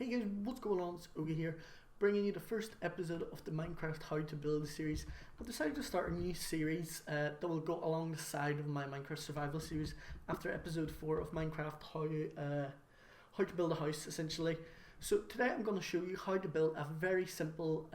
Hey guys, what's going on? It's Ogie here, bringing you the first episode of the Minecraft How to Build series. I've decided to start a new series that will go along the side of my Minecraft survival series after episode 4 of Minecraft How to Build a House, essentially. So today I'm going to show you how to build a very simple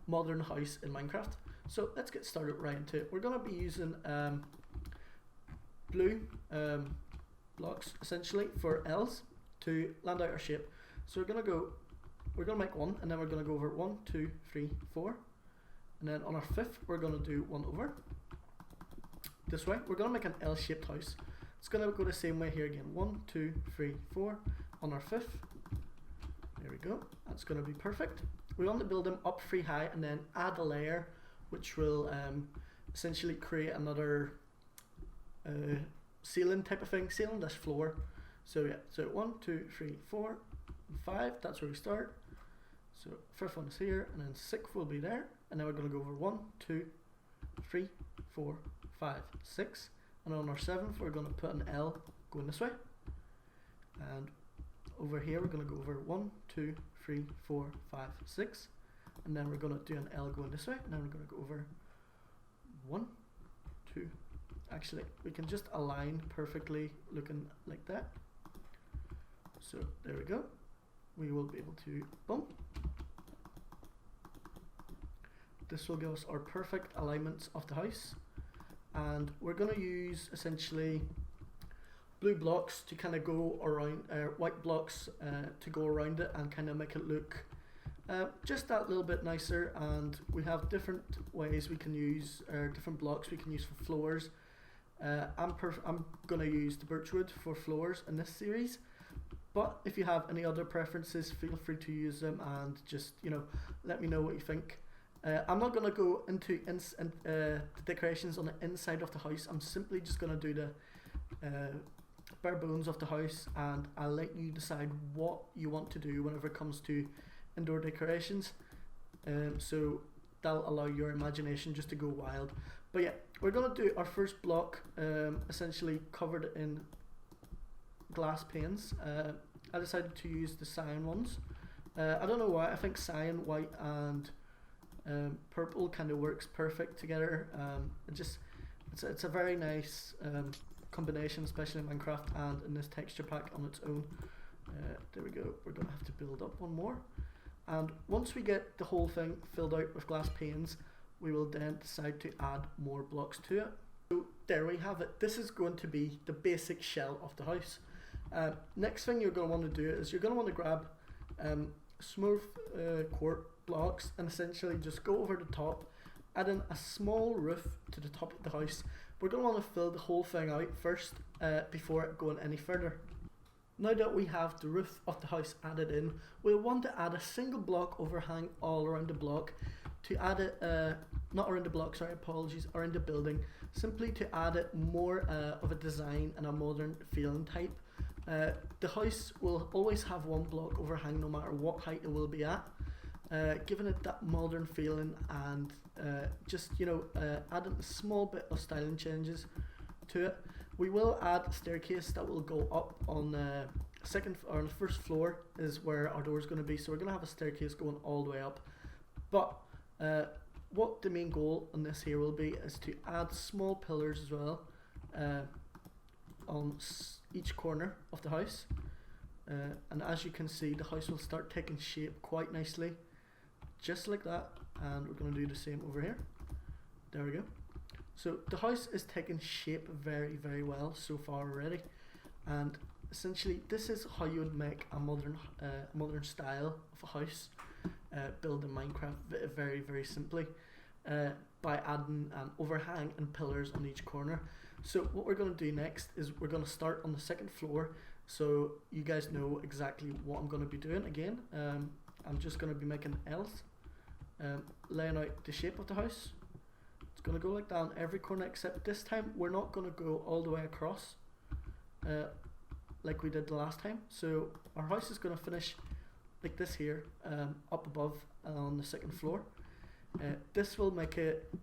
modern house in Minecraft. So let's get started right into it. We're going to be using blue blocks essentially for L's to land out our shape. So we're gonna make one, and then we're gonna go over 1, 2, 3, 4, and then on our fifth we're gonna do one over this way. We're gonna make an L-shaped house. It's gonna go the same way here again. 1, 2, 3, 4 on our fifth. There we go. That's gonna be perfect. We want to build them up 3 high and then add a layer, which will essentially create another ceiling type of thing. Ceiling dash floor. So yeah. So 1, 2, 3, 4. 5, that's where we start. So first one is here, and then 6 will be there, and then we're going to go over 1, 2, 3, 4, 5, 6, and on our 7th we're going to put an L going this way, and over here we're going to go over 1, 2, 3, 4, 5, 6, and then we're going to do an L going this way, and then we're going to go over 1, 2, actually we can just align perfectly looking like that. So there we go. We will be able to bump. This will give us our perfect alignments of the house, and we're going to use essentially blue blocks to kind of go around, white blocks to go around it and kind of make it look just that little bit nicer. And we have different ways we can use, different blocks we can use for floors. I'm going to use the birchwood for floors in this series. But if you have any other preferences, feel free to use them, and just, you know, let me know what you think. I'm not going to go into the decorations on the inside of the house. I'm simply just going to do the bare bones of the house, and I'll let you decide what you want to do whenever it comes to indoor decorations. So that'll allow your imagination just to go wild. But yeah, we're going to do our first block essentially covered in glass panes. I decided to use the cyan ones. I don't know why. I think cyan, white, and purple kind of works perfect together. It's a very nice combination, especially in Minecraft and in this texture pack on its own. There we go. We're gonna have to build up one more, and once we get the whole thing filled out with glass panes, we will then decide to add more blocks to it. So there we have it. This is going to be the basic shell of the house. Next thing you're going to want to do is you're going to want to grab smooth quart blocks and essentially just go over the top, add in a small roof to the top of the house. We're going to want to fill the whole thing out first before going any further. Now that we have the roof of the house added in, we'll want to add a single block overhang all around the block to add it, not around the block, sorry, apologies, around the building, simply to add it more of a design and a modern feeling type. The house will always have one block overhang no matter what height it will be at, giving it that modern feeling, and just, you know, adding a small bit of styling changes to it. We will add a staircase that will go up on the second or on the first floor is where our door is going to be, so we're going to have a staircase going all the way up. But what the main goal on this here will be is to add small pillars as well on each corner of the house, and as you can see, the house will start taking shape quite nicely, just like that. And we're going to do the same over here. There we go. So the house is taking shape very, very well so far already, and essentially this is how you would make a modern style of a house built in Minecraft very, very simply, by adding an overhang and pillars on each corner. So what we're going to do next is we're going to start on the second floor, so you guys know exactly what I'm going to be doing. Again, I'm just going to be making L's, laying out the shape of the house. It's going to go like that on every corner, except this time we're not going to go all the way across like we did the last time. So our house is going to finish like this here, up above on the second floor. This will make it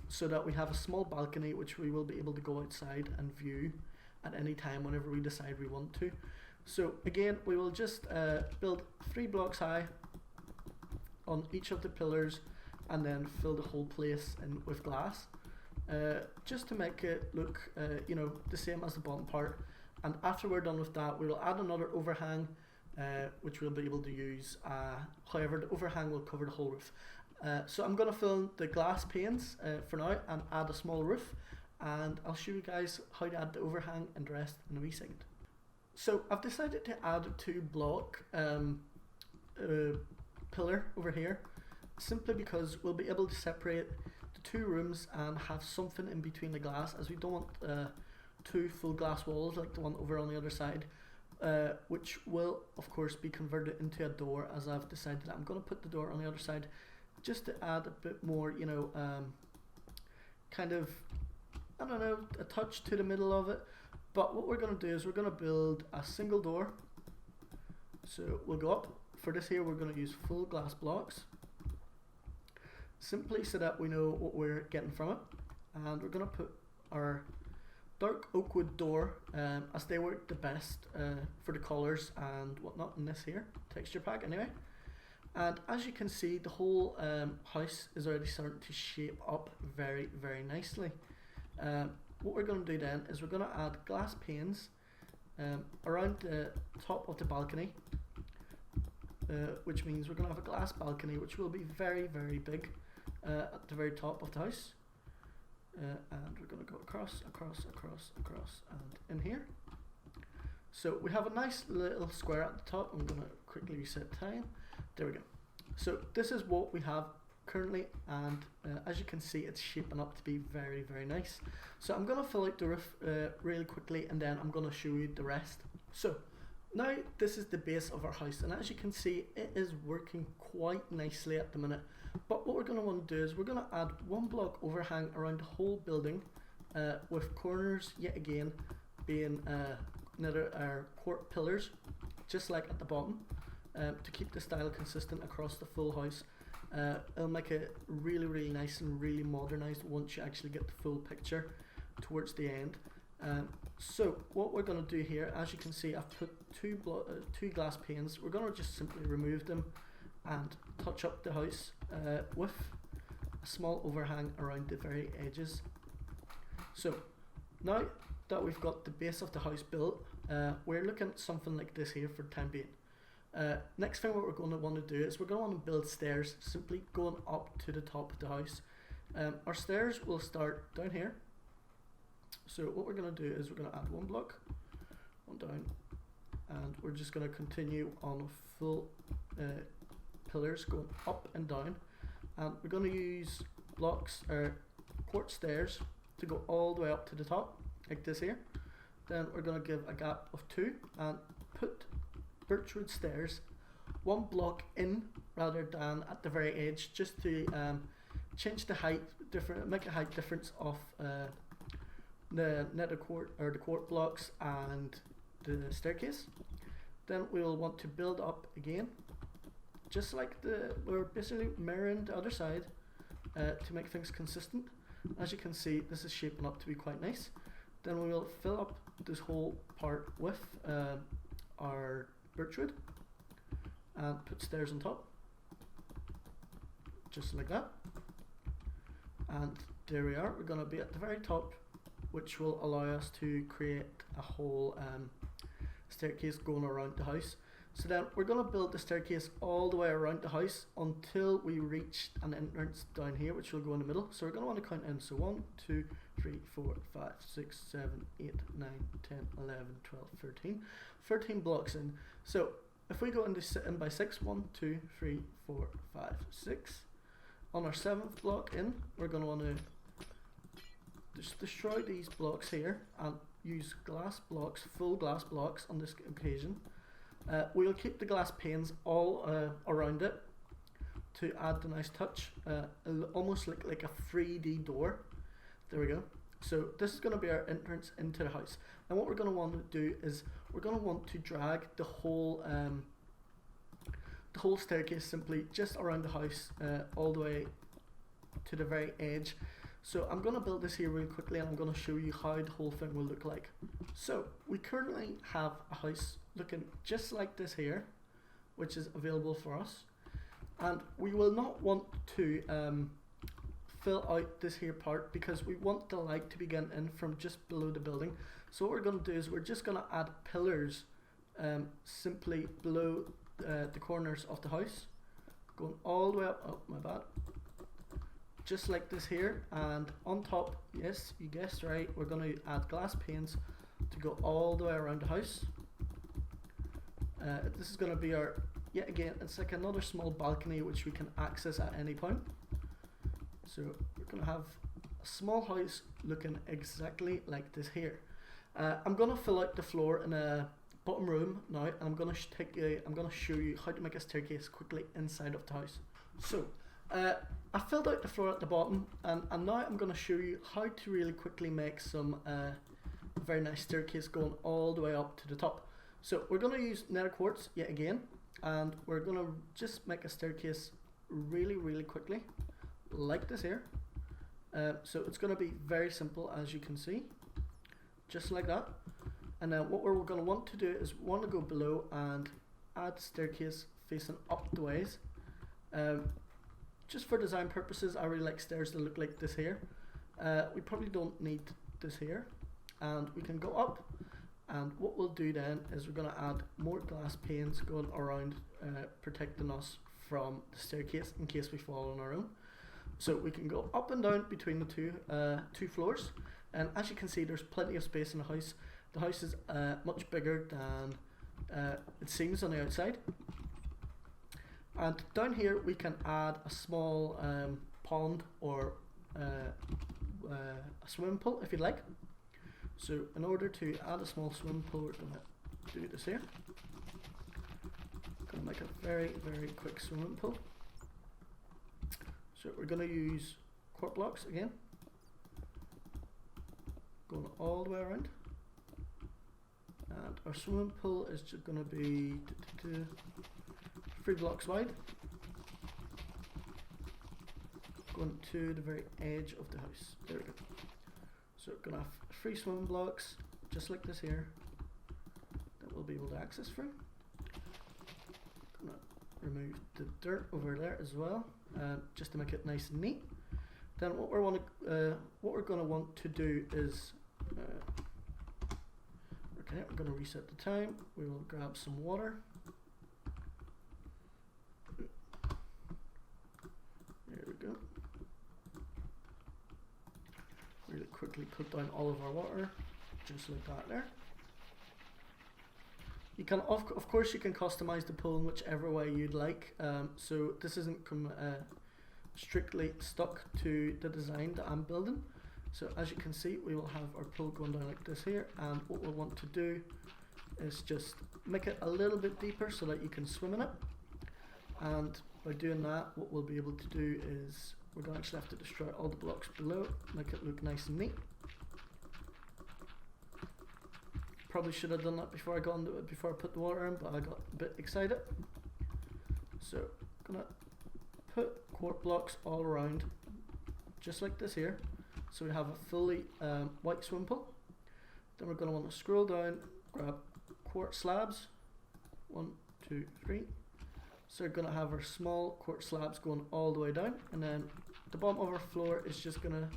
so that we have a small balcony which we will be able to go outside and view at any time whenever we decide we want to. So again, we will just build 3 blocks high on each of the pillars and then fill the whole place in with glass, just to make it look you know, the same as the bottom part. And after we're done with that, we will add another overhang, which we'll be able to use. However, the overhang will cover the whole roof. So I'm going to fill in the glass panes for now and add a small roof, and I'll show you guys how to add the overhang and the rest in a wee second. So I've decided to add a 2 block pillar over here, simply because we'll be able to separate the 2 rooms and have something in between the glass, as we don't want 2 full glass walls like the one over on the other side, which will of course be converted into a door, as I've decided that I'm going to put the door on the other side just to add a bit more, you know, kind of, I don't know, a touch to the middle of it. But what we're going to do is we're going to build a single door. So we'll go up. For this here, we're going to use full glass blocks, simply so that we know what we're getting from it. And we're going to put our dark oak wood door, as they work the best for the colours and whatnot in this here texture pack anyway. And as you can see, the whole house is already starting to shape up very, very nicely. What we're going to do then is we're going to add glass panes around the top of the balcony, which means we're going to have a glass balcony which will be very, very big at the very top of the house. And we're going to go across, and in here. So we have a nice little square at the top. I'm going to quickly reset time. There we go. So this is what we have currently, and as you can see, it's shaping up to be very, very nice. So I'm going to fill out the roof really quickly, and then I'm going to show you the rest. So now this is the base of our house, and as you can see, it is working quite nicely at the minute. But what we're going to want to do is we're going to add 1 block overhang around the whole building, with corners yet again being nether quart pillars, just like at the bottom, to keep the style consistent across the full house. It'll make it really, really nice and really modernised once you actually get the full picture towards the end. So what we're going to do here, as you can see, I've put 2 glass panes. We're going to just simply remove them and touch up the house with a small overhang around the very edges. So now that we've got the base of the house built, we're looking at something like this here for the time being. Next thing what we're going to want to do is we're going to want to build stairs, simply going up to the top of the house. Our stairs will start down here. So what we're going to do is we're going to add 1 block, 1 down, and we're just going to continue on full pillars going up and down, and we're going to use blocks or quart stairs to go all the way up to the top like this here. Then we're going to give a gap of 2 and put birchwood stairs 1 block in rather than at the very edge, just to change the height, make a height difference of the nether quart or the quart blocks and the staircase. Then we'll want to build up again, just like we're basically mirroring the other side to make things consistent. As you can see, this is shaping up to be quite nice. Then we will fill up this whole part with our birchwood and put stairs on top, just like that. And there we are. We're going to be at the very top, which will allow us to create a whole staircase going around the house. So then we're going to build the staircase all the way around the house until we reach an entrance down here, which will go in the middle. So we're going to want to count in. So 1, 2, 3, 4, 5, 6, 7, 8, 9, 10, 11, 12, 13. 13 blocks in. So if we go in by 6, 1, 2, 3, 4, 5, 6. On our 7th block in, we're going to want to just destroy these blocks here and use glass blocks, full glass blocks on this occasion. We'll keep the glass panes all around it to add the nice touch. It'll almost look like a 3D door. There we go. So this is going to be our entrance into the house. And what we're going to want to do is we're going to want to drag the whole staircase simply just around the house, all the way to the very edge. So I'm going to build this here really quickly, and I'm going to show you how the whole thing will look like. So we currently have a house looking just like this here, which is available for us. And we will not want to fill out this here part because we want the light to begin in from just below the building. So what we're going to do is we're just going to add pillars simply below the corners of the house, going all the way up, oh my bad, just like this here. And on top, yes, you guessed right, we're going to add glass panes to go all the way around the house. This is going to be our, yet again, it's like another small balcony which we can access at any point. So we're going to have a small house looking exactly like this here. I'm going to fill out the floor in a bottom room now, and I'm going to show you how to make a staircase quickly inside of the house. So I filled out the floor at the bottom, and now I'm going to show you how to really quickly make some very nice staircase going all the way up to the top. So we're going to use nether quartz yet again, and we're going to just make a staircase really quickly like this here. So it's going to be very simple, as you can see, just like that. And then what we're going to want to do is want to go below and add staircase facing up the ways. Just for design purposes, I really like stairs to look like this here. We probably don't need this here, and we can go up. And what we'll do then is we're going to add more glass panes going around, protecting us from the staircase in case we fall on our own. So we can go up and down between the two floors, and as you can see, there's plenty of space in the house. The house is much bigger than it seems on the outside. And down here we can add a small pond or a swimming pool if you'd like. So in order to add a small swimming pool, we're going to do this here. Going to make a very quick swimming pool. So we're going to use quart blocks again, going all the way around. And our swimming pool is just going to be 3 blocks wide, going to the very edge of the house. There we go. So we're going to have 3 swimming blocks, just like this here, that we'll be able to access through. Going to remove the dirt over there as well, just to make it nice and neat. Then what we're going to want to do is, okay, we're going to reset the time. We will grab some water. There we go. Really quickly put down all of our water, just like that there. You can, of course, you can customize the pool in whichever way you'd like. So this isn't strictly stuck to the design that I'm building. So as you can see, we will have our pool going down like this here, and what we'll want to do is just make it a little bit deeper so that you can swim in it. And by doing that, what we'll be able to do is we're going to actually have to destroy all the blocks below, make it look nice and neat. Probably should have done that before I put the water in, but I got a bit excited. So I'm gonna put quart blocks all around, just like this here. So we have a fully white swim pool. Then we're going to want to scroll down, grab quartz slabs, 1, 2, 3. So we're going to have our small quartz slabs going all the way down, and then the bottom of our floor is just going to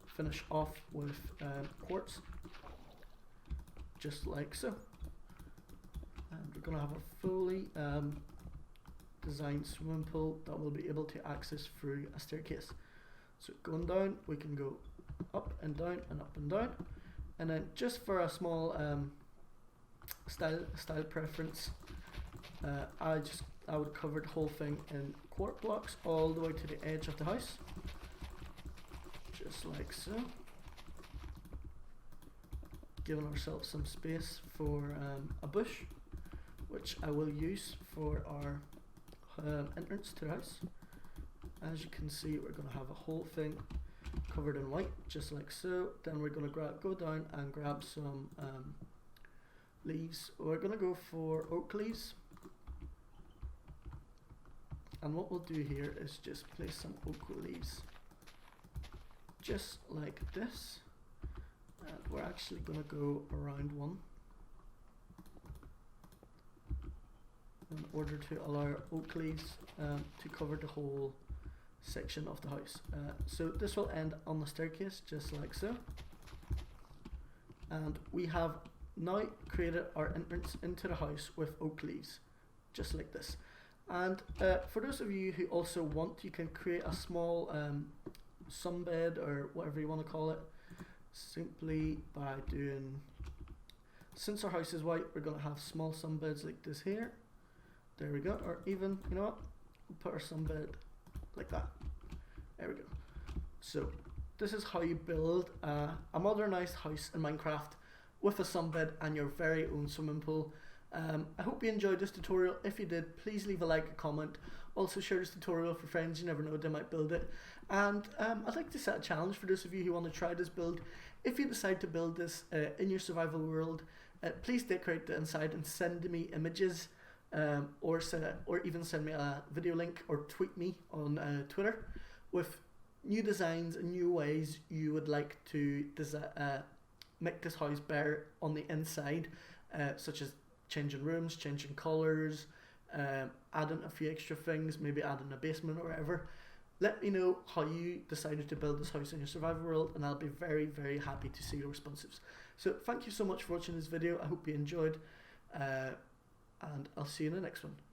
finish off with quartz, just like so. And we're going to have a fully designed swimming pool that we'll be able to access through a staircase. So going down, we can go up and down and up and down, and then just for a small style preference, I would cover the whole thing in quart blocks all the way to the edge of the house, just like so, giving ourselves some space for a bush, which I will use for our entrance to the house. As you can see, we're going to have a whole thing covered in white, just like so. Then we're going to go down and grab some leaves. We're going to go for oak leaves, and what we'll do here is just place some oak leaves just like this, and we're actually going to go around one in order to allow oak leaves to cover the whole section of the house. So this will end on the staircase just like so. And we have now created our entrance into the house with oak leaves, just like this. And for those of you who also want, you can create a small sunbed or whatever you want to call it, simply by doing, since our house is white, we're going to have small sunbeds like this here. There we go. Or even, you know what, we'll put our sunbed like that. There we go. So this is how you build a modernized house in Minecraft with a sunbed and your very own swimming pool. I hope you enjoyed this tutorial. If you did, please leave a like, a comment. Also share this tutorial for friends, you never know, they might build it. And I'd like to set a challenge for those of you who want to try this build. If you decide to build this in your survival world, please decorate the inside and send me images, or even send me a video link or tweet me on Twitter with new designs and new ways you would like to make this house better on the inside, such as changing rooms, changing colours, adding a few extra things, maybe adding a basement or whatever. Let me know how you decided to build this house in your survival world, and I'll be very, very happy to see your responses. So thank you so much for watching this video. I hope you enjoyed, and I'll see you in the next one.